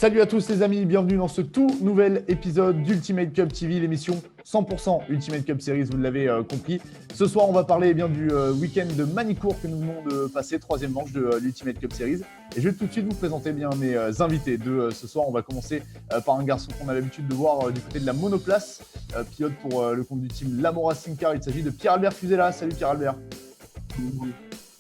Salut à tous les amis, bienvenue dans ce tout nouvel épisode d'Ultimate Cup TV, l'émission 100% Ultimate Cup Series, vous l'avez compris. Ce soir, on va parler du week-end de Manicourt que nous venons de passer, troisième manche de l'Ultimate Cup Series. Et je vais tout de suite vous présenter mes invités de ce soir. On va commencer par un garçon qu'on a l'habitude de voir du côté de la monoplace, pilote pour le compte du team Lamor Racing Car. Il s'agit de Pierre-Albert Fusella. Salut Pierre-Albert.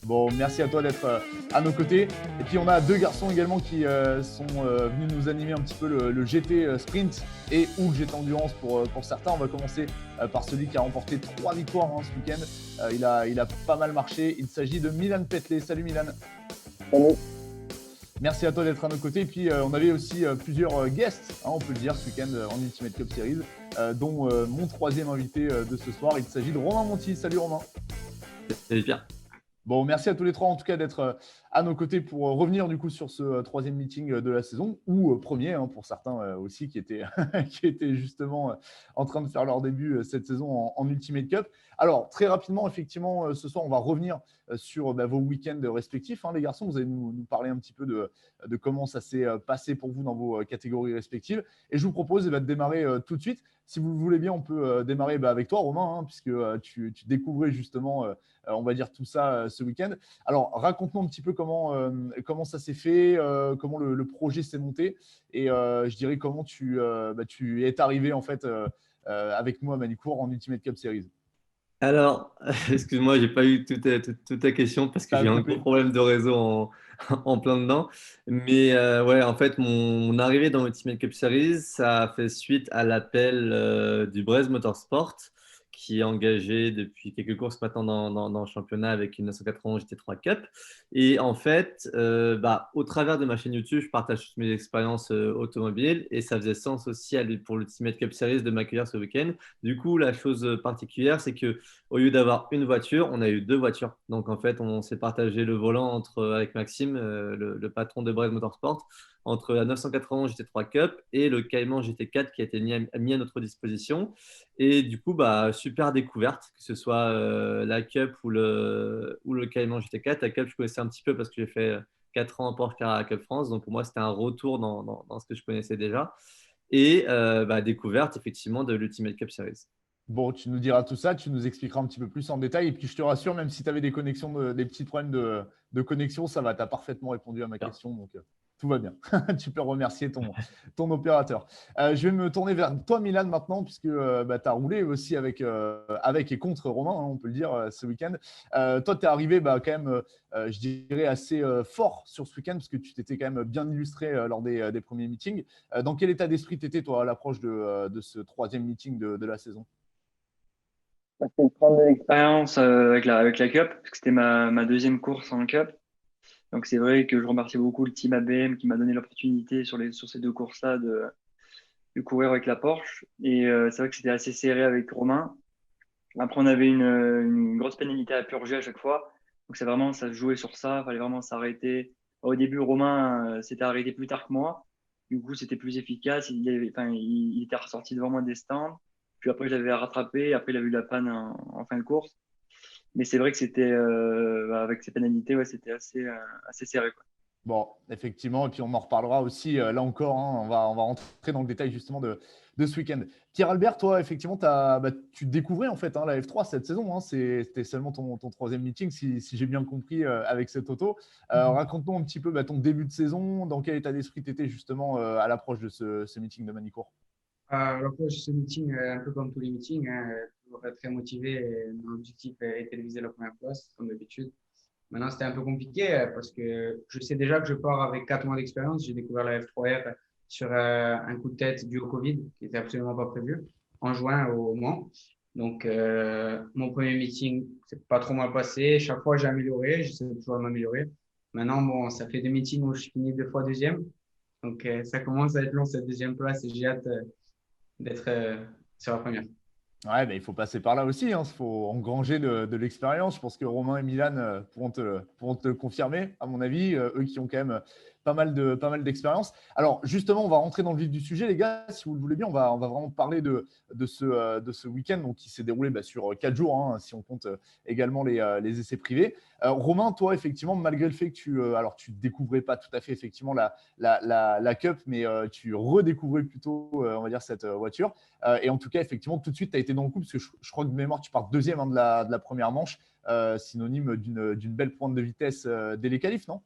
Bon, merci à toi d'être à nos côtés. Et puis, on a deux garçons également qui sont venus nous animer un petit peu le GT Sprint et ou le GT Endurance pour certains. On va commencer par celui qui a remporté 3 victoires ce week-end. Il a pas mal marché. Il s'agit de Milan Petley. Salut Milan. Salut. Merci à toi d'être à nos côtés. Et puis, on avait aussi plusieurs guests, on peut le dire, ce week-end en Ultimate Cup Series, dont mon troisième invité de ce soir. Il s'agit de Romain Monti. Salut Romain. Salut Pierre. Bon, merci à tous les trois en tout cas d'être à nos côtés pour revenir du coup sur ce troisième meeting de la saison ou premier pour certains aussi qui étaient, qui étaient justement en train de faire leur début cette saison en Ultimate Cup. Alors très rapidement, effectivement, ce soir on va revenir sur vos week-ends respectifs. Les garçons, vous allez nous parler un petit peu de comment ça s'est passé pour vous dans vos catégories respectives. Et je vous propose de démarrer tout de suite. Si vous le voulez bien, on peut démarrer avec toi Romain, puisque tu découvrais justement on va dire tout ça ce week-end. Alors, raconte-nous un petit peu comment ça s'est fait, comment le projet s'est monté et je dirais comment tu es arrivé en fait avec nous à Manicourt en Ultimate Cup Series. Alors, excuse-moi, j'ai pas eu toute ta question parce que j'ai un gros problème de réseau en plein dedans. Mais ouais, en fait, mon arrivée dans Ultimate Cup Series, ça a fait suite à l'appel du Breizh Motorsport, qui est engagé depuis quelques courses maintenant dans le championnat avec une 980 GT3 Cup. Et en fait, au travers de ma chaîne YouTube, je partage toutes mes expériences automobiles et ça faisait sens aussi pour l'Ultimate Cup Series de m'accueillir ce week-end. Du coup, la chose particulière, c'est que au lieu d'avoir une voiture, on a eu deux voitures. Donc en fait, on s'est partagé le volant avec Maxime, le patron de Breizh Motorsport, entre la 980 GT3 Cup et le Cayman GT4 qui a été mis à notre disposition. Et du coup, super découverte, que ce soit la Cup ou le Cayman GT4. La Cup, je connaissais un petit peu parce que j'ai fait 4 ans en Porsche Carrera Cup France. Donc pour moi, c'était un retour dans ce que je connaissais déjà. Et découverte effectivement de l'Ultimate Cup Series. Bon, tu nous diras tout ça, tu nous expliqueras un petit peu plus en détail. Et puis, je te rassure, même si tu avais des petits problèmes de connexion, ça va, tu as parfaitement répondu à ma question. Donc, tout va bien. Tu peux remercier ton opérateur. Je vais me tourner vers toi, Milan, maintenant, puisque tu as roulé aussi avec et contre Romain, on peut le dire, ce week-end. Toi, tu es arrivé quand même, je dirais, assez fort sur ce week-end, parce que tu t'étais quand même bien illustré lors des premiers meetings. Dans quel état d'esprit tu étais, toi, à l'approche de ce troisième meeting de la saison? C'était prendre de l'expérience avec la Cup, parce que c'était ma deuxième course en Cup. Donc c'est vrai que je remercie beaucoup le team ABM qui m'a donné l'opportunité sur ces deux courses-là de courir avec la Porsche. Et c'est vrai que c'était assez serré avec Romain. Après, on avait une grosse pénalité à purger à chaque fois. Donc c'est vraiment, ça se jouait sur ça. Il fallait vraiment s'arrêter. Au début, Romain s'était arrêté plus tard que moi. Du coup, c'était plus efficace. Il était ressorti devant moi des stands. Puis après, je l'avais rattrapé. Après, il a eu la panne en fin de course. Mais c'est vrai que c'était avec ces pénalités, ouais, c'était assez serré, quoi. Bon, effectivement, et puis on en reparlera aussi là encore. On va rentrer dans le détail justement de ce week-end. Pierre-Albert, toi, effectivement, tu découvrais en fait la F3 cette saison. C'était seulement ton troisième meeting, si j'ai bien compris, avec cette auto. Raconte-nous un petit peu ton début de saison, dans quel état d'esprit tu étais justement à l'approche de ce meeting de Manicourt. L'approche de ce meeting, un peu comme tous les meetings, toujours très motivé. Et mon objectif était de viser la première place, comme d'habitude. Maintenant, c'était un peu compliqué parce que je sais déjà que je pars avec 4 mois d'expérience. J'ai découvert la F3R sur un coup de tête dû au Covid, qui n'était absolument pas prévu, en juin au Mans. Donc, mon premier meeting, c'est pas trop mal passé. Chaque fois, j'ai amélioré. J'essaie toujours de m'améliorer. Maintenant, bon, ça fait 2 meetings où je finis 2 fois deuxième. Donc, ça commence à être long, cette deuxième place, et j'ai hâte d'être sur la première. Ouais, mais il faut passer par là aussi. Il faut engranger de l'expérience. Je pense que Romain et Milan pourront te le confirmer, à mon avis, eux qui ont quand même pas mal d'expérience. Alors, justement, on va rentrer dans le vif du sujet, les gars. Si vous le voulez bien, on va vraiment parler de ce week-end donc, qui s'est déroulé sur 4 jours, hein, si on compte également les essais privés. Romain, toi, effectivement, malgré le fait que tu découvrais pas tout à fait effectivement la Cup, mais tu redécouvrais plutôt, on va dire, cette voiture. Et en tout cas, effectivement, tout de suite, tu as été dans le coup, parce que je crois que de mémoire, tu pars deuxième de la première manche, synonyme d'une belle pointe de vitesse dès les qualifs, non?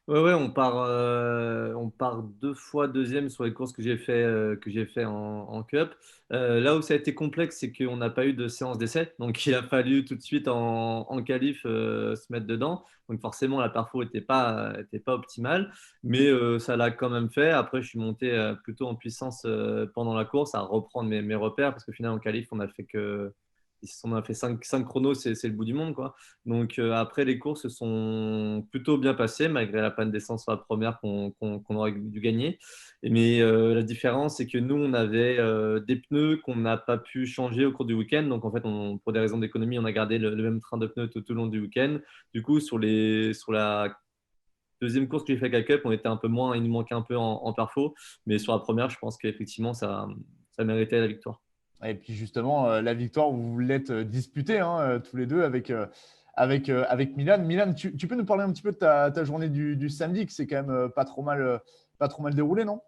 Ouais, on part 2 fois deuxième sur les courses que j'ai fait en Cup. Là où ça a été complexe, c'est qu'on n'a pas eu de séance d'essai. Donc, il a fallu tout de suite en qualif se mettre dedans. Donc, forcément, la perfo était pas optimale. Mais ça l'a quand même fait. Après, je suis monté plutôt en puissance pendant la course à reprendre mes repères. Parce qu'au final, en qualif, on a fait 5 chronos, c'est le bout du monde, quoi. Donc après, les courses se sont plutôt bien passées, malgré la panne d'essence sur la première qu'on aurait dû gagner. Mais la différence, c'est que nous, on avait des pneus qu'on n'a pas pu changer au cours du week-end. Donc en fait, pour des raisons d'économie, on a gardé le même train de pneus tout au long du week-end. Du coup, sur la deuxième course que j'ai fait avec la Cup, on était un peu moins, il nous manquait un peu en perfo. Mais sur la première, je pense qu'effectivement, ça méritait la victoire. Et puis justement, la victoire, vous l'êtes disputé hein, tous les deux avec Milan. Milan, tu peux nous parler un petit peu de ta journée du samedi, que c'est quand même pas trop mal déroulé, non?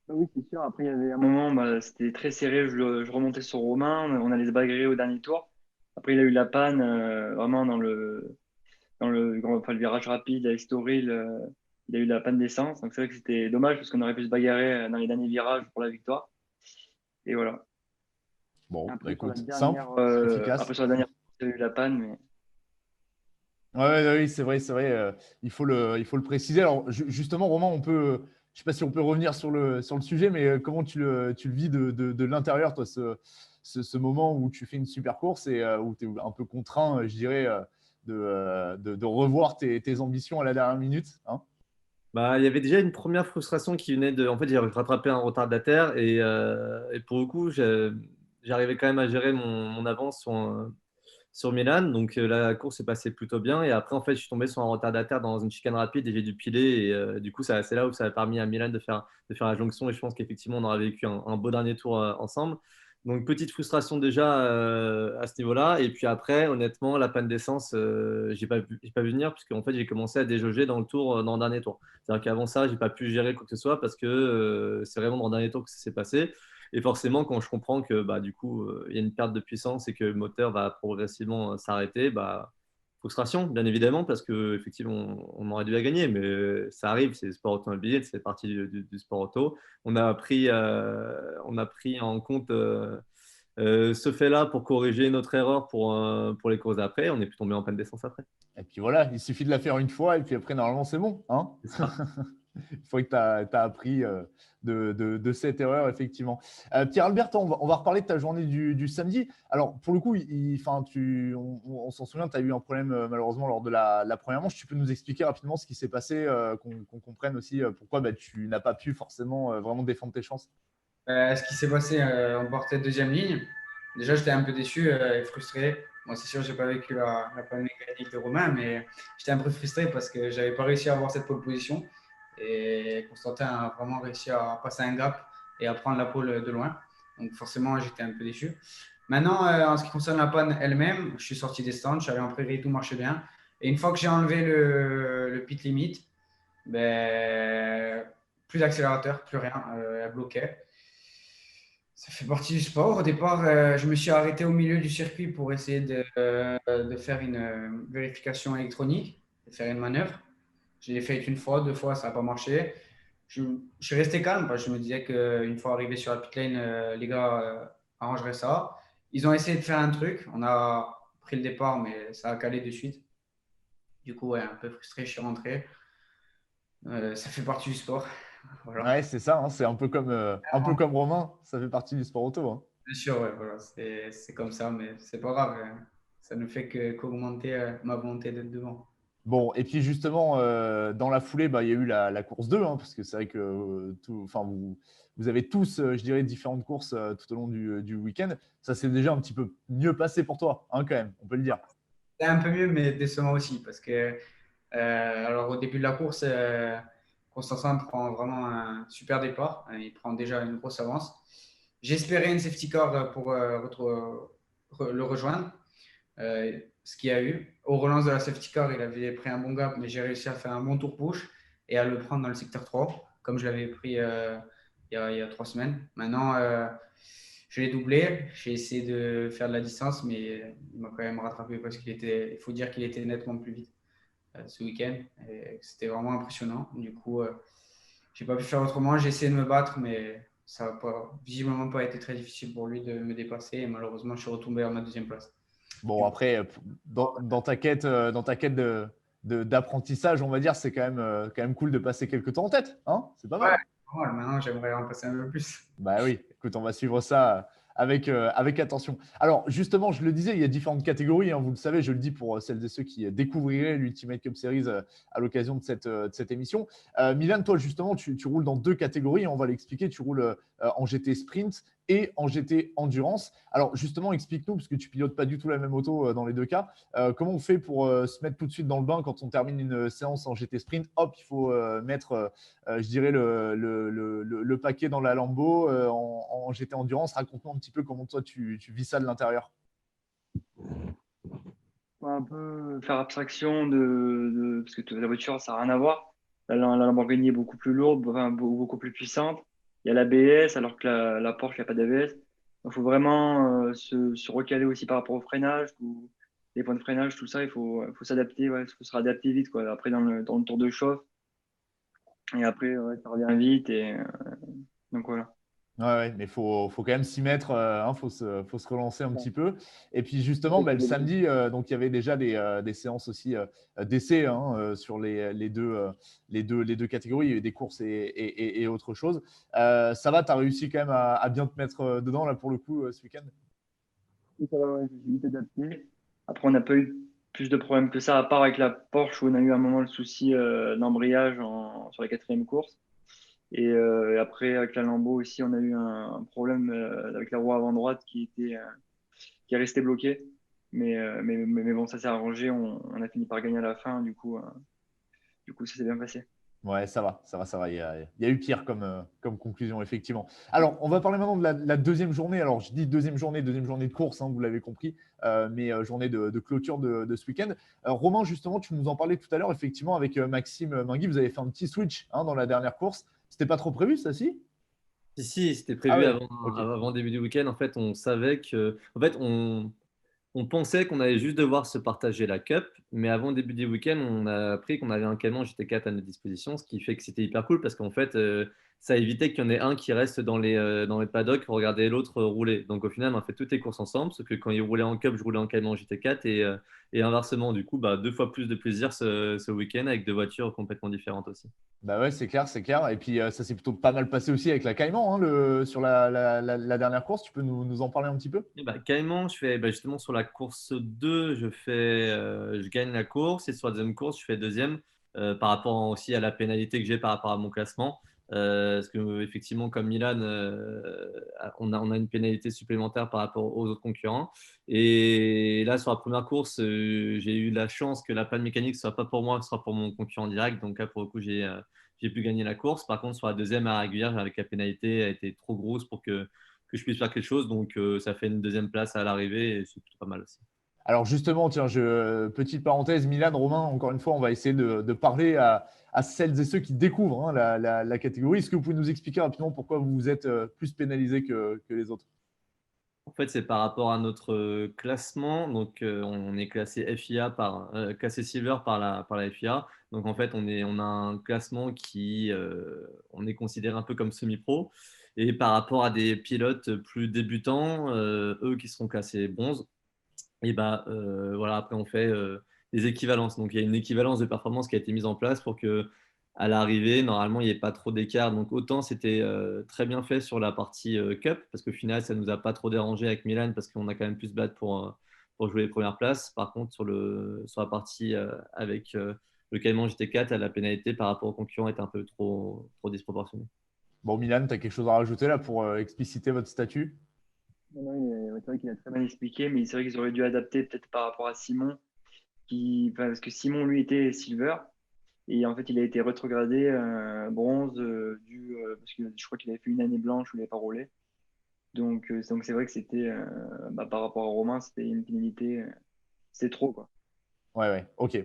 Ah oui, c'est sûr. Après, il y avait un moment, bah, c'était très serré. Je remontais sur Romain. On allait se bagarrer au dernier tour. Après, il a eu la panne vraiment enfin, le virage rapide à Estoril. Il a eu la panne d'essence. Donc, c'est vrai que c'était dommage parce qu'on aurait pu se bagarrer dans les derniers virages pour la victoire. Et voilà. Bon, bah Après, sur la écoute, simple, dernière, efficace. il a eu la panne. Mais Ouais, ouais, oui, c'est vrai. Il faut le préciser. Alors, justement, Romain, je sais pas si on peut revenir sur le sujet, mais comment tu le vis de l'intérieur, toi, ce moment où tu fais une super course et où tu es un peu contraint, je dirais, de revoir tes ambitions à la dernière minute, hein? Bah, il y avait déjà une première frustration qui venait de. En fait, j'ai rattrapé un retardataire et pour le coup, j'arrivais quand même à gérer mon avance sur Milan. Donc, la course est passée plutôt bien. Et après, en fait, je suis tombé sur un retardataire dans une chicane rapide et j'ai dû piler. Et du coup, c'est là où ça a permis à Milan de faire la jonction. Et je pense qu'effectivement, on aura vécu un beau dernier tour ensemble. Donc, petite frustration déjà à ce niveau-là. Et puis après, honnêtement, la panne d'essence, j'ai pas vu venir puisque en fait, j'ai commencé à déjauger dans dans le dernier tour. C'est-à-dire qu'avant ça, j'ai pas pu gérer quoi que ce soit parce que c'est vraiment dans le dernier tour que ça s'est passé. Et forcément, quand je comprends que bah, du coup, il y a une perte de puissance et que le moteur va progressivement s'arrêter, bah, frustration, bien évidemment, parce qu'effectivement, on aurait dû la gagner, mais ça arrive, c'est le sport automobile, c'est partie du sport auto. On a pris en compte ce fait-là pour corriger notre erreur pour les courses d'après. On est plus tombé en panne d'essence après. Et puis voilà, il suffit de la faire une fois et puis après, normalement, c'est bon, hein? C'est ça. Il faut que tu as appris de cette erreur, effectivement. Pierre-Albert, on va reparler de ta journée du samedi. Alors, pour le coup, enfin, on s'en souvient, tu as eu un problème malheureusement lors de la première manche. Tu peux nous expliquer rapidement ce qui s'est passé, qu'on comprenne aussi pourquoi bah, tu n'as pas pu forcément vraiment défendre tes chances. Ce qui s'est passé, on partait deuxième ligne. Déjà, j'étais un peu déçu et frustré. Moi, c'est sûr, je n'ai pas vécu la panne mécanique de Romain, mais j'étais un peu frustré parce que je n'avais pas réussi à avoir cette pole position. Et Constantin a vraiment réussi à passer un gap et à prendre la pole de loin. Donc, forcément, j'étais un peu déçu. Maintenant, en ce qui concerne la panne elle-même, je suis sorti des stands, je suis allé en prairie, tout marchait bien. Et une fois que j'ai enlevé le pit limit, ben, plus d'accélérateur, plus rien, elle bloquait. Ça fait partie du sport. Au départ, je me suis arrêté au milieu du circuit pour essayer de faire une vérification électronique, de faire une manœuvre. Je l'ai fait une fois, 2 fois, ça n'a pas marché. Je suis resté calme parce que je me disais qu'une fois arrivé sur la pit lane, les gars arrangeraient ça. Ils ont essayé de faire un truc. On a pris le départ, mais ça a calé de suite. Du coup, ouais, un peu frustré, je suis rentré. Ça fait partie du sport. Voilà. Ouais, c'est ça, hein, c'est un peu comme Romain, ça fait partie du sport auto, hein. Bien sûr, ouais, voilà, c'est comme ça, mais c'est pas grave, hein. Ça ne fait qu'augmenter ma volonté d'être devant. Bon, et puis justement, dans la foulée, il y a eu la course 2, hein, parce que c'est vrai que vous avez tous, je dirais, différentes courses tout au long du week-end. Ça s'est déjà un petit peu mieux passé pour toi, hein, quand même, on peut le dire. C'est un peu mieux, mais décevant aussi, parce que alors au début de la course, Constantin prend vraiment un super départ. Il prend déjà une grosse avance. J'espérais une safety car pour le rejoindre, ce qu'il y a eu. Au relance de la safety car, il avait pris un bon gap, mais j'ai réussi à faire un bon tour push et à le prendre dans le secteur 3, comme je l'avais pris il y a 3 semaines. Maintenant, je l'ai doublé. J'ai essayé de faire de la distance, mais il m'a quand même rattrapé parce il faut dire qu'il était nettement plus vite ce week-end. C'était vraiment impressionnant. Du coup, j'ai pas pu faire autrement. J'ai essayé de me battre, mais ça n'a visiblement pas été très difficile pour lui de me dépasser. Et malheureusement, je suis retombé à ma deuxième place. Bon, après, dans ta quête, d'apprentissage, on va dire, c'est quand même cool de passer quelques temps en tête. Hein, c'est pas Ouais, mal. voilà, maintenant, j'aimerais en passer un peu plus. Bah oui, écoute, on va suivre ça avec attention. Alors, justement, je le disais, il y a différentes catégories, hein, vous le savez, je le dis pour celles et ceux qui découvriraient l'Ultimate Cup Series à l'occasion de cette émission. Milan, toi, justement, tu roules dans 2 catégories, on va l'expliquer. Tu roules en GT Sprint et en GT Endurance. Alors, justement, explique-nous, parce que tu pilotes pas du tout la même auto dans les 2 cas. Comment on fait pour se mettre tout de suite dans le bain quand on termine une séance en GT Sprint? Hop, il faut mettre je dirais, le paquet dans la Lambo en GT Endurance. Raconte-nous un petit peu comment toi, tu vis ça de l'intérieur. Un peu faire abstraction parce que la voiture, ça n'a rien à voir. La Lamborghini est beaucoup plus lourde, enfin, beaucoup plus puissante. Il y a l'ABS, alors que la Porsche, il n'y a pas d'ABS. Il faut vraiment se recaler aussi par rapport au freinage, les points de freinage, tout ça, il faut s'adapter, ouais, il faut se réadapter vite, quoi. Après, dans le tour de chauffe, et après, ouais, ça revient vite. Donc voilà. Ouais, mais il faut quand même s'y mettre, faut se relancer un petit peu. Et puis justement, le samedi, donc il y avait déjà des séances aussi d'essai sur les deux catégories. Il y avait des courses et autre chose. Ça va, tu as réussi quand même à bien te mettre dedans là pour le coup ce week-end? Oui, ça va, ouais, je suis vite adapté. Après, on n'a pas eu plus de problèmes que ça, à part avec la Porsche où on a eu un moment le souci d'embrayage sur la 4e course. Et après, avec la Lambo aussi, on a eu un problème avec la roue avant droite qui est resté bloqué. Mais bon, ça s'est arrangé. On a fini par gagner à la fin. Du coup, ça s'est bien passé. Ouais, ça va, ça va, ça va. Il y a eu pire comme conclusion, effectivement. Alors, on va parler maintenant de la deuxième journée. Alors, je dis deuxième journée de course, hein, vous l'avez compris, mais journée de clôture de ce week-end. Romain, justement, tu nous en parlais tout à l'heure, effectivement, avec Maxime Mingui, vous avez fait un petit switch dans la dernière course. C'était pas trop prévu, ça, si? Si, c'était Ah prévu ouais, ok. avant début du week-end. En fait, on savait que. En fait, on pensait qu'on allait juste devoir se partager la cup, mais avant le début du week-end, on a appris qu'on avait un camion GT4 à notre disposition, ce qui fait que c'était hyper cool parce qu'en fait, ça évitait qu'il y en ait un qui reste dans les paddocks pour regarder l'autre rouler. Donc au final, on a fait toutes les courses ensemble, sauf que quand il roulait en cup, je roulais en camion GT4 et inversement. Du coup, 2 fois plus de plaisir ce week-end avec 2 voitures complètement différentes aussi. Bah ouais, c'est clair, c'est clair. Et puis, ça s'est plutôt pas mal passé aussi avec la Caïman sur la dernière course. Tu peux nous en parler un petit peu? Et Caïman, je fais justement sur la course 2, je gagne la course et sur la deuxième course, je fais deuxième par rapport aussi à la pénalité que j'ai par rapport à mon classement. Parce que effectivement, comme Milan, on a une pénalité supplémentaire par rapport aux autres concurrents. Et là, sur la première course, j'ai eu la chance que la panne mécanique ne soit pas pour moi, ce soit pour mon concurrent direct. Donc là, pour le coup, j'ai pu gagner la course. Par contre, sur la deuxième à régulière, avec la pénalité, elle a été trop grosse pour que je puisse faire quelque chose. Donc, ça fait une deuxième place à l'arrivée et c'est plutôt pas mal aussi. Alors justement, tiens, petite parenthèse, Milan, Romain, encore une fois, on va essayer de parler à celles et ceux qui découvrent la catégorie. Est-ce que vous pouvez nous expliquer rapidement pourquoi vous êtes plus pénalisé que les autres? En fait, c'est par rapport à notre classement. Donc, on est classé FIA classé Silver par la FIA. Donc, en fait, on a un classement on est considéré un peu comme semi-pro. Et par rapport à des pilotes plus débutants, eux qui seront classés bronze, et voilà, après on fait des équivalences. Donc il y a une équivalence de performance qui a été mise en place pour que à l'arrivée, normalement, il n'y ait pas trop d'écart. Donc autant c'était très bien fait sur la partie Cup, parce qu'au final, ça ne nous a pas trop dérangé avec Milan, parce qu'on a quand même pu se battre pour jouer les premières places. Par contre, sur la partie avec le Cayman GT4, la pénalité par rapport aux concurrents est un peu trop disproportionnée. Bon, Milan, tu as quelque chose à rajouter là pour expliciter votre statut? Non, c'est vrai qu'il a très bien expliqué, mais c'est vrai qu'ils auraient dû adapter peut-être par rapport à Simon, parce que Simon, lui, était silver. Et en fait, il a été rétrogradé bronze parce que je crois qu'il avait fait une année blanche où il n'avait pas roulé. Donc c'est vrai que c'était, par rapport à Romain, c'était une pénalité, c'est trop, quoi. Ouais, ok.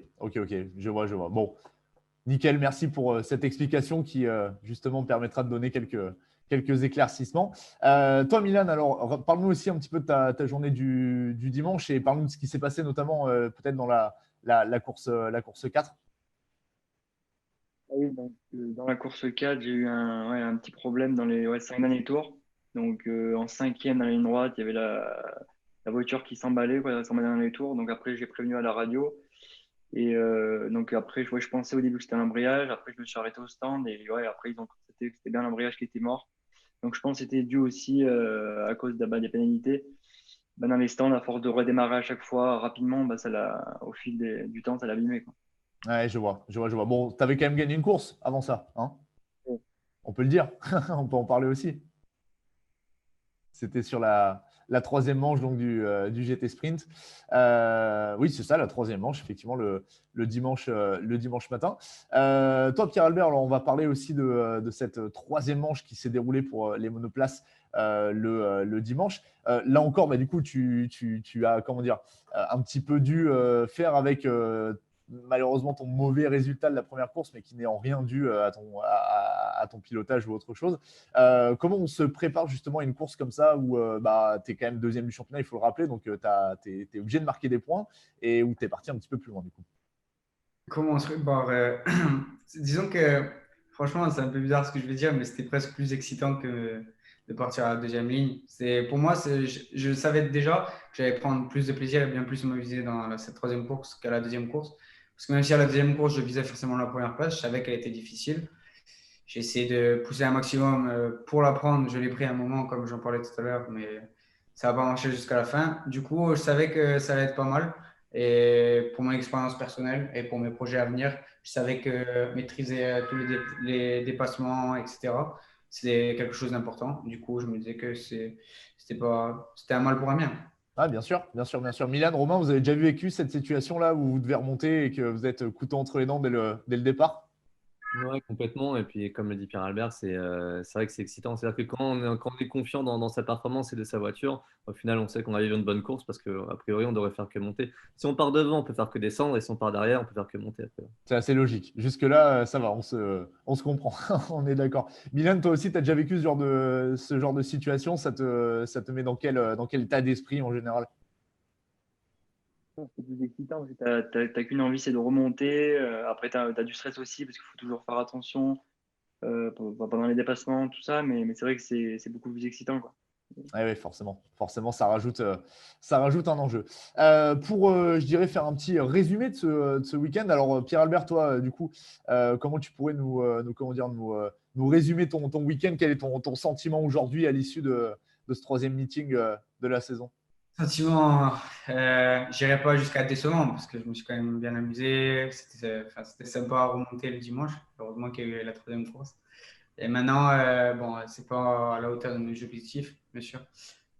Je vois. Bon, nickel, merci pour cette explication qui justement permettra de donner quelques éclaircissements. Toi, Milan, alors parle-nous aussi un petit peu de ta journée du dimanche et parle-nous de ce qui s'est passé notamment peut-être dans la course 4. Ah oui, donc, dans la course 4, j'ai eu un petit problème dans les 5 derniers tours. Donc en cinquième dans la ligne droite, il y avait la voiture qui s'emballait, quoi, elle s'emballait dans les tours. Donc après, j'ai prévenu à la radio. Et donc après, je pensais au début que c'était un embrayage. Après, je me suis arrêté au stand. Et après, ils ont constaté que c'était bien l'embrayage qui était mort. Donc je pense que c'était dû aussi à cause des pénalités. Dans les stands, à force de redémarrer à chaque fois rapidement, au fil du temps, ça l'a abîmé, quoi. Ouais, je vois. Bon, tu avais quand même gagné une course avant ça, hein? Ouais. On peut le dire. On peut en parler aussi. C'était sur la troisième manche donc, du GT Sprint. Oui, c'est ça, la troisième manche, effectivement, le dimanche matin. Toi, Pierre-Albert, alors on va parler aussi de cette troisième manche qui s'est déroulée pour les monoplaces le dimanche. Là encore, du coup, tu as, comment dire, un petit peu dû faire avec malheureusement ton mauvais résultat de la première course, mais qui n'est en rien dû à ton pilotage ou autre chose. Comment on se prépare justement à une course comme ça où tu es quand même deuxième du championnat, il faut le rappeler, donc tu es obligé de marquer des points et où tu es parti un petit peu plus loin du coup? Comment on se prépare disons que, franchement, c'est un peu bizarre ce que je vais dire, mais c'était presque plus excitant que de partir à la deuxième ligne. Pour moi, je savais déjà que j'allais prendre plus de plaisir et bien plus m'amuser dans cette troisième course qu'à la deuxième course. Parce que même si à la deuxième course, je visais forcément la première place, je savais qu'elle était difficile. J'ai essayé de pousser un maximum pour la prendre. Je l'ai pris à un moment, comme j'en parlais tout à l'heure, mais ça n'a pas marché jusqu'à la fin. Du coup, je savais que ça allait être pas mal. Et pour mon expérience personnelle et pour mes projets à venir, je savais que maîtriser tous les dépassements, etc., c'est quelque chose d'important. Du coup, je me disais que c'était un mal pour un bien. Ah, bien sûr. Milan, Romain, vous avez déjà vécu cette situation-là où vous devez remonter et que vous êtes couteau entre les dents dès le départ? Ouais, complètement. Et puis, comme le dit Pierre-Albert, c'est vrai que c'est excitant. C'est-à-dire que quand on est confiant dans sa performance et de sa voiture, au final, on sait qu'on a eu une bonne course parce qu'a priori, on devrait faire que monter. Si on part devant, on peut faire que descendre. Et si on part derrière, on peut faire que monter après. C'est assez logique. Jusque-là, ça va, on se comprend, on est d'accord. Milan, toi aussi, tu as déjà vécu ce genre de situation. Ça te met dans quel état d'esprit en général? C'est plus excitant parce que t'as qu'une envie, c'est de remonter. Après, tu as du stress aussi parce qu'il faut toujours faire attention pendant les dépassements, tout ça. Mais c'est vrai que c'est beaucoup plus excitant, quoi. Oui, forcément, ça rajoute un enjeu. Pour, je dirais, faire un petit résumé de ce week-end. Alors, Pierre-Albert, toi, du coup, comment tu pourrais nous résumer ton week-end? Quel est ton sentiment aujourd'hui à l'issue de ce troisième meeting de la saison? Sentiment, j'irai pas jusqu'à décevant parce que je me suis quand même bien amusé. C'était sympa à remonter le dimanche. Heureusement qu'il y a eu la troisième course. Et maintenant, bon, c'est pas à la hauteur de mes objectifs, bien sûr,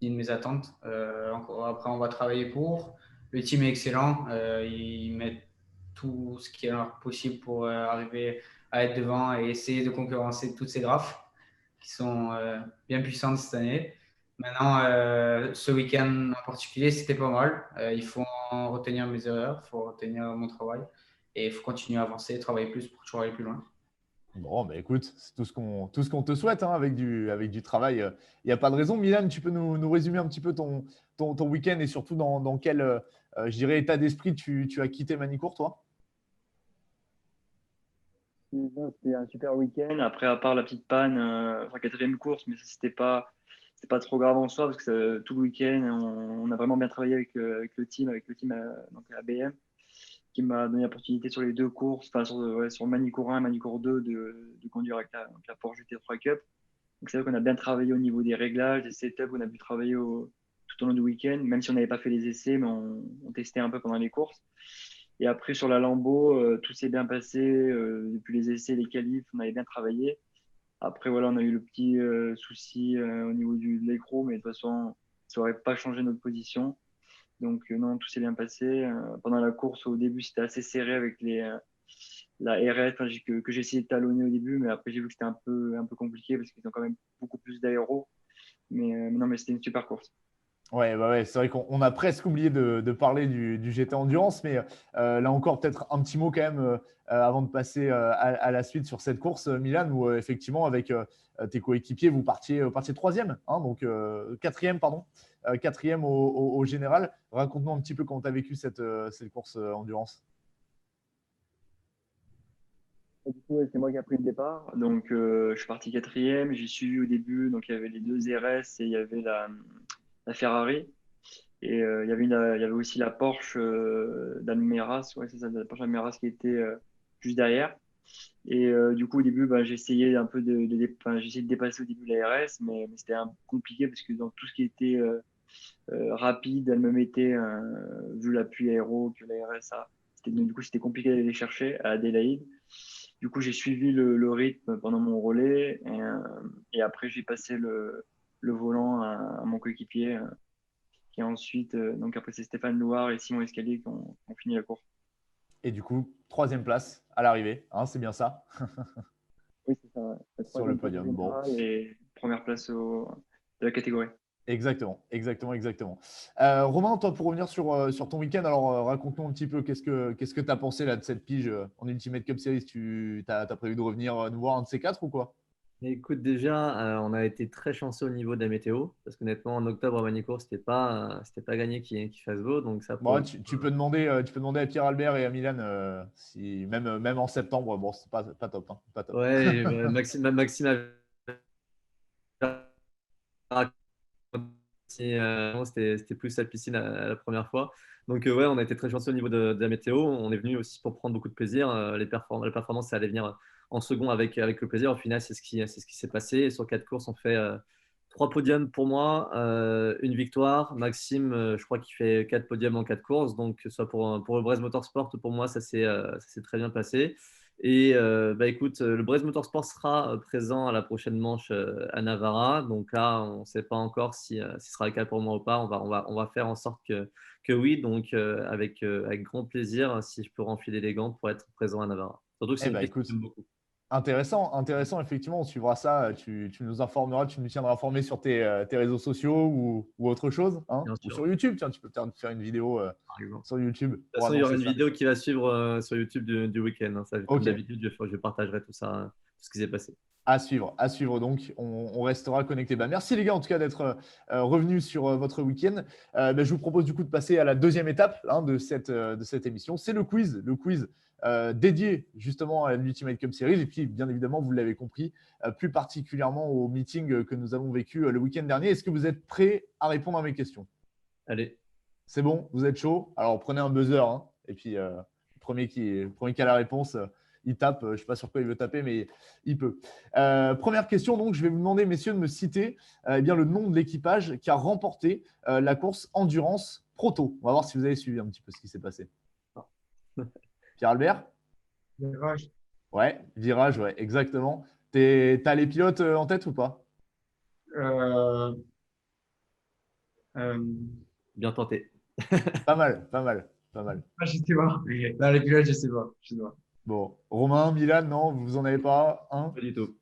ni de mes attentes. Après, on va travailler pour. Le team est excellent. Ils mettent tout ce qui est leur possible pour arriver à être devant et essayer de concurrencer toutes ces drafts qui sont bien puissantes cette année. Maintenant, ce week-end en particulier, c'était pas mal. Il faut en retenir mes erreurs, il faut retenir mon travail et il faut continuer à avancer, travailler plus pour toujours aller plus loin. Bon, écoute, c'est tout ce qu'on te souhaite, hein, avec du travail. Il n'y a pas de raison. Milan, tu peux nous résumer un petit peu ton week-end et surtout dans quel, je dirais, état d'esprit tu as quitté Manicourt, toi? C'était un super week-end. Après, à part la petite panne, quatrième course, mais ça, c'était pas trop grave en soi parce que tout le week-end, on a vraiment bien travaillé avec le team, donc ABM, qui m'a donné l'opportunité sur les deux courses, enfin sur Manicourt 1 et Manicourt 2, de conduire avec la Porsche GT3 Cup. Donc c'est vrai qu'on a bien travaillé au niveau des réglages, des setups, on a pu travailler tout tout au long du week-end, même si on n'avait pas fait les essais, mais on testait un peu pendant les courses. Et après, sur la Lambeau, tout s'est bien passé. Depuis les essais, les qualifs, on avait bien travaillé. Après, voilà, on a eu le petit souci au niveau de l'écran, mais de toute façon, ça n'aurait pas changé notre position. Donc, non, tout s'est bien passé. Pendant la course, au début, c'était assez serré avec la RS que j'ai essayé de talonner au début, mais après, j'ai vu que c'était un peu compliqué parce qu'ils ont quand même beaucoup plus d'aéro. Mais non, mais c'était une super course. Ouais, bah ouais, c'est vrai qu'on a presque oublié de parler du GT Endurance, mais là encore, peut-être un petit mot quand même avant de passer à la suite sur cette course, Milan, où effectivement, avec tes coéquipiers, vous partiez troisième, hein, donc quatrième, pardon, quatrième au général. Raconte-nous un petit peu comment tu as vécu cette course Endurance. Du coup, c'est moi qui ai pris le départ. Donc, je suis parti quatrième. J'ai suivi au début. Donc, il y avait les deux RS et il y avait la Ferrari. Et il y avait aussi la Porsche d'Almeras. Ouais, c'est ça, la Porsche d'Almeras qui était juste derrière. Et du coup, au début, j'ai essayé un peu j'ai essayé de dépasser au début la RS, mais c'était un peu compliqué parce que dans tout ce qui était rapide, elle me mettait, vu l'appui aéro que la RS a, du coup, c'était compliqué d'aller les chercher à Adélaïde. Du coup, j'ai suivi le rythme pendant mon relais et après, j'ai passé le volant à mon coéquipier qui ensuite, donc après, c'est Stéphane Louard et Simon Escalier qui ont fini la course. Et du coup, troisième place à l'arrivée, hein, c'est bien ça, Oui, c'est ça. Ouais. La sur le troisième place podium. Bon. générale et première place de la catégorie. Exactement. Romain, toi, pour revenir sur ton week-end, alors raconte-nous un petit peu qu'est-ce que tu as pensé là, de cette pige en Ultimate Cup Series. Tu as prévu de revenir nous voir un de ces quatre ou quoi? Écoute, déjà, on a été très chanceux au niveau de la météo, parce qu'honnêtement, en octobre à Manicourt, c'était pas gagné qu'il fasse beau, donc ça Bon, prouve. tu peux demander à Pierre Albert et à Milan si même en septembre, bon, c'est pas top, hein, pas top. Ouais, Maxime a c'était plus la piscine la première fois. Donc, ouais, on a été très chanceux au niveau de la météo. On est venu aussi pour prendre beaucoup de plaisir. Les performances, ça allait venir en second avec le plaisir. Au final, c'est ce qui s'est passé. Et sur 4 courses, on fait 3 podiums pour moi, une victoire. Maxime, je crois qu'il fait 4 podiums en 4 courses. Donc, soit pour le Brest Motorsport, pour moi, ça s'est très bien passé. Et écoute, le Brest Motorsport sera présent à la prochaine manche à Navarra. Donc là, on ne sait pas encore si ce sera le cas pour moi ou pas. On va faire en sorte que oui. Donc avec grand plaisir, si je peux renfiler les gants pour être présent à Navarra. Surtout que c'est Eh une ben, piste que écoute, j'aime beaucoup. intéressant, effectivement, on suivra ça. Tu nous informeras, tu nous tiendras informés sur tes réseaux sociaux ou autre chose, hein, Bien ou sûr, sur YouTube. Tiens, tu peux peut-être faire une vidéo par exemple. sur YouTube De toute pour façon, il y aura annoncer une ça. vidéo qui va suivre sur YouTube du week-end, hein. Ça, comme Ok, d'habitude, je partagerai tout ça, tout ce qui s'est passé. à suivre donc, on restera connecté. Bah, merci les gars en tout cas d'être revenus sur votre week-end. Je vous propose du coup de passer à la deuxième étape hein, de cette émission. C'est le quiz dédié justement à l'Ultimate Cup Series. Et puis bien évidemment, vous l'avez compris, plus particulièrement au meeting que nous avons vécu le week-end dernier. Est-ce que vous êtes prêts à répondre à mes questions? Allez, C'est bon, vous êtes chaud? Alors prenez un buzzer hein, et puis le premier qui a la réponse, il tape. Je ne sais pas sur quoi il veut taper, mais il peut. Première question, donc je vais vous demander, messieurs, de me citer bien, le nom de l'équipage qui a remporté la course Endurance Proto. On va voir si vous avez suivi un petit peu ce qui s'est passé. Pierre Albert? Virage. Ouais, virage, ouais, exactement. T'as les pilotes en tête ou pas? Euh, euh, bien tenté. Pas mal, pas mal, pas mal. je sais pas. Dans les pilotes, je sais pas. Je sais pas. Bon, Romain, Milan, non, vous en avez pas un? Pas du tout.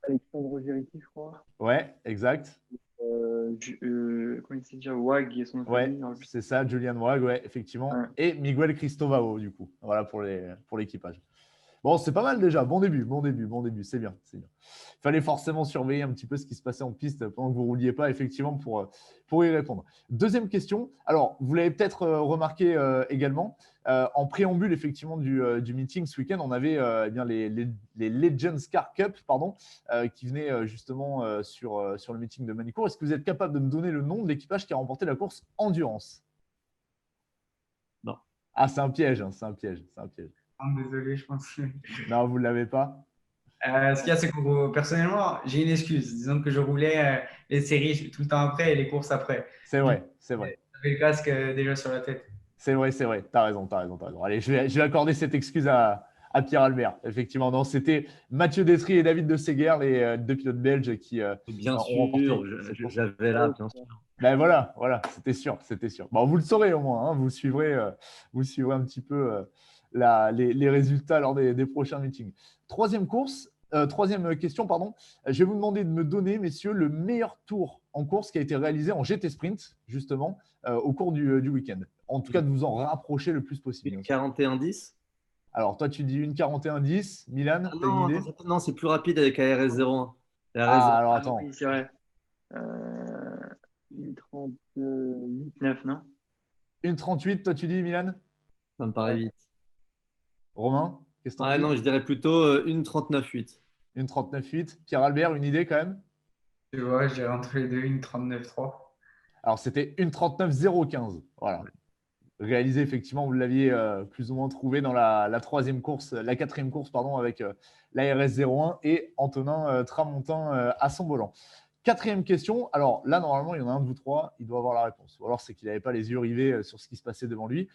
Alexandre Gérici, je crois. Ouais, exact. Comment il s'est déjà WAG et son nom de Ouais, famille, je me rappelle c'est ça, Julian Wag, ouais, effectivement. plus. Et Miguel Cristovao, du coup. Voilà pour l'équipage. Bon, c'est pas mal déjà. Bon début. C'est bien, c'est bien. Il fallait forcément surveiller un petit peu ce qui se passait en piste pendant que vous ne rouliez pas, effectivement, pour y répondre. Deuxième question. Alors, vous l'avez peut-être remarqué également, en préambule, effectivement, du meeting ce week-end, on avait eh bien, les Legends Car Cup pardon, qui venaient justement sur le meeting de Manicourt. Est-ce que vous êtes capable de me donner le nom de l'équipage qui a remporté la course Endurance? Non. Ah, c'est un piège, hein, c'est un piège. Ah, désolé, je pense. Non, vous ne l'avez pas. Ce qu'il y a, c'est que personnellement, j'ai une excuse. Disons que je roulais les séries tout le temps après et les courses après. C'est vrai, c'est vrai. J'avais le casque déjà sur la tête. C'est vrai, c'est vrai. T'as raison, t'as raison, t'as raison. Allez, je vais accorder cette excuse à Pierre Albert. Effectivement, non, c'était Mathieu Détry et David de Séguer, les deux pilotes belges qui Bien ont remporté sûr, cette course. j'avais là, bien sûr. Ben voilà, voilà, c'était sûr, c'était sûr. Bon, vous le saurez au moins, hein, vous suivrez un petit peu les résultats lors des prochains meetings. Troisième question, pardon. Je vais vous demander de me donner, messieurs, le meilleur tour en course qui a été réalisé en GT Sprint, justement, au cours du week-end. En tout cas, de vous en rapprocher le plus possible. 41-10. Alors, toi, tu dis une 41-10. Milan, Ah tu as une non, idée? attends, non, c'est plus rapide avec ARS 01. Ah, alors Ah attends. oui, c'est vrai. Euh, 38-9, non? Une 38, toi, tu dis, Milan? Ça me paraît Ouais. vite. Romain, qu'est-ce que t'en Ah dis? non, je dirais plutôt une 39-8. Une 39,8. Pierre Albert, une idée quand même? Tu vois, j'ai entre les deux une 39,3. Alors, c'était une 39,015. Voilà. Réalisé, effectivement, vous l'aviez plus ou moins trouvé dans la troisième course, la quatrième course, pardon, avec la RS01 et Antonin Tramontin à son volant. Quatrième question. Alors là, normalement, il y en a un de vous trois, il doit avoir la réponse. Ou alors, c'est qu'il n'avait pas les yeux rivés sur ce qui se passait devant lui.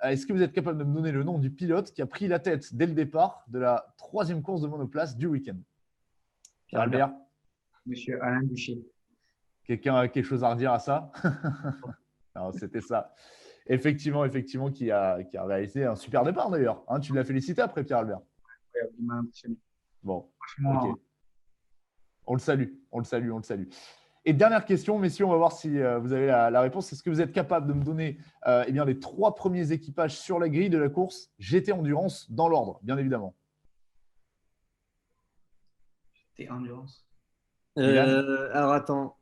Est-ce que vous êtes capable de me donner le nom du pilote qui a pris la tête dès le départ de la troisième course de monoplace du week-end? Pierre Albert, Monsieur Alain Duché. quelqu'un a quelque chose à redire à ça? Non, c'était ça. Effectivement, qui a réalisé un super départ d'ailleurs. Hein, tu l'as félicité après, Pierre Albert. Il m'a impressionné. Bon, Franchement, ok. On le salue, on le salue, on le salue. Et dernière question, messieurs, on va voir si vous avez la réponse. Est-ce que vous êtes capable de me donner eh bien, les trois premiers équipages sur la grille de la course GT Endurance dans l'ordre, bien évidemment? t'es endurance. Alors attends,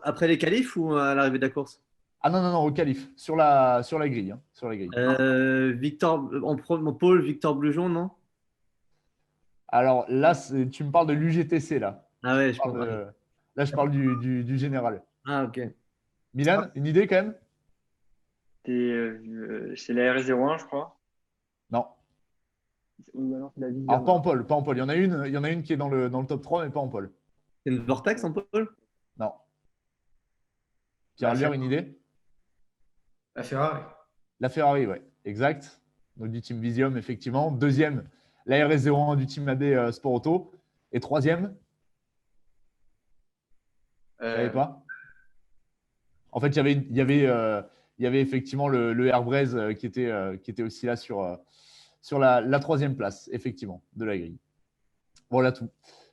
après les qualifs ou à l'arrivée de la course? Ah non, non, non, au qualif, sur la grille. Hein, sur la grille. Victor, en pôle, Victor Blujon, non? Alors là, tu me parles de l'UGTC, là. Ah ouais, je comprends. Là, je parle du général. Ah ok. Milan, une idée quand même? C'est la RS01, je crois. Non. Ou alors c'est la Alors, Vision. pas en pôle, pas en pôle. Il y en a une qui est dans le top 3, mais pas en pôle. C'est une Vortex en pôle? Non. Pierre Albert, une idée? La Ferrari. La Ferrari, ouais, exact. Donc, du team Visium, effectivement. Deuxième, la RS01 du team AD Sport Auto. Et troisième, vous ne savez pas? En fait, il y avait effectivement le Airbraze qui était aussi là sur la troisième place, effectivement, de la grille. Voilà tout.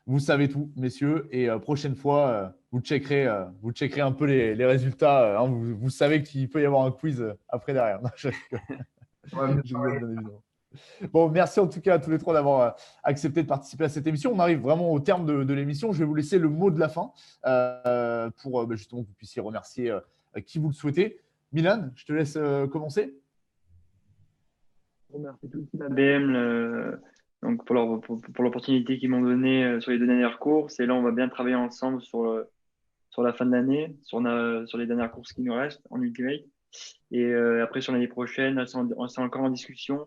Vous savez tout, messieurs. Et prochaine fois, vous checkerez un peu les résultats. Hein. Vous savez qu'il peut y avoir un quiz après derrière. Non, je rigole. Je rigole, bien évidemment. Bon, merci en tout cas à tous les trois d'avoir accepté de participer à cette émission. On arrive vraiment au terme de l'émission. Je vais vous laisser le mot de la fin pour justement que vous puissiez remercier qui vous le souhaitez. Milan, je te laisse commencer. Je remercie tout le team ABM donc pour l'opportunité qu'ils m'ont donnée sur les deux dernières courses. Et là, on va bien travailler ensemble sur la fin de l'année, sur les dernières courses qui nous restent en Ultimate. Et après, sur l'année prochaine, c'est encore en discussion.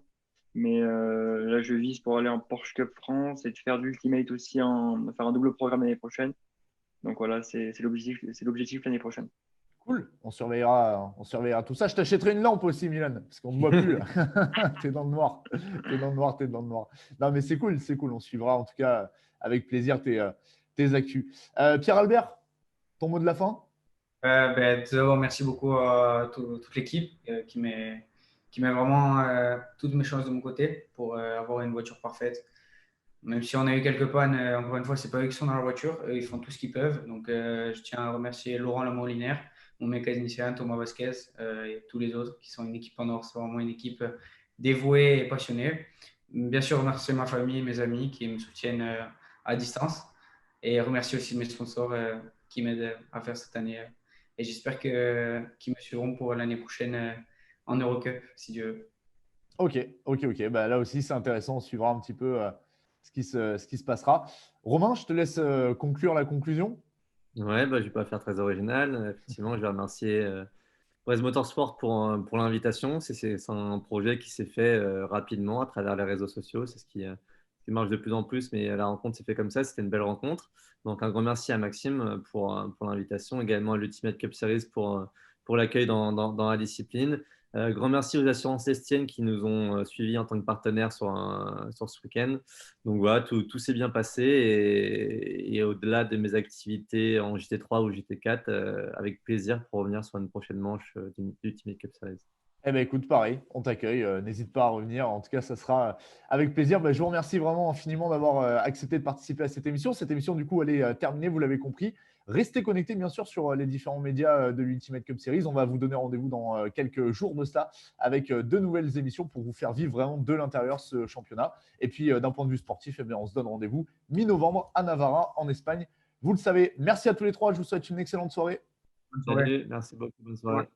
Mais là, je vise pour aller en Porsche Cup France et de faire du Ultimate aussi, faire un double programme l'année prochaine. Donc voilà, c'est l'objectif l'année prochaine. Cool, on surveillera tout ça. Je t'achèterai une lampe aussi, Milan, parce qu'on ne voit plus. T'es dans le noir. T'es dans le noir. Non, mais c'est cool. On suivra en tout cas avec plaisir tes actus. Pierre Albert, ton mot de la fin? Tout d'abord, merci beaucoup à toute l'équipe qui met vraiment toutes mes chances de mon côté pour avoir une voiture parfaite. Même si on a eu quelques pannes, encore une fois, c'est pas eux qui sont dans la voiture, eux, ils font tout ce qu'ils peuvent. Donc, je tiens à remercier Laurent Lamolinaire, mon mécanicien, Thomas Vasquez et tous les autres qui sont une équipe en or. C'est vraiment une équipe dévouée et passionnée. Bien sûr, remercier ma famille, mes amis qui me soutiennent à distance et remercier aussi mes sponsors qui m'aident à faire cette année. Et j'espère qu'ils me suivront pour l'année prochaine en Eurocup, si Dieu veut. Ok. Bah, là aussi, c'est intéressant. On suivra un petit peu ce qui se passera. Romain, je te laisse conclure la conclusion. Ouais, bah, je ne vais pas faire très original. Effectivement, je vais remercier Brez Motorsport pour l'invitation. C'est un projet qui s'est fait rapidement à travers les réseaux sociaux. C'est qui marche de plus en plus, mais la rencontre s'est fait comme ça. C'était une belle rencontre. Donc, un grand merci à Maxime pour l'invitation, également à l'Ultimate Cup Series pour l'accueil dans la discipline. Grand merci aux assurances Estienne qui nous ont suivis en tant que partenaires sur ce week-end. Donc voilà, tout s'est bien passé et au-delà de mes activités en JT3 ou JT4, avec plaisir pour revenir sur une prochaine manche du Ultimate Cup Series. Eh ben écoute, pareil, on t'accueille. N'hésite pas à revenir. En tout cas, ça sera avec plaisir. Je vous remercie vraiment infiniment d'avoir accepté de participer à cette émission. Cette émission, du coup, elle est terminée, vous l'avez compris. Restez connectés, bien sûr, sur les différents médias de l'Ultimate Cup Series. On va vous donner rendez-vous dans quelques jours de cela avec de nouvelles émissions pour vous faire vivre vraiment de l'intérieur ce championnat. Et puis, d'un point de vue sportif, eh bien, on se donne rendez-vous mi-novembre à Navarra, en Espagne. Vous le savez. Merci à tous les trois. Je vous souhaite une excellente soirée. Bonne soirée. Salut, merci beaucoup. Bonne soirée.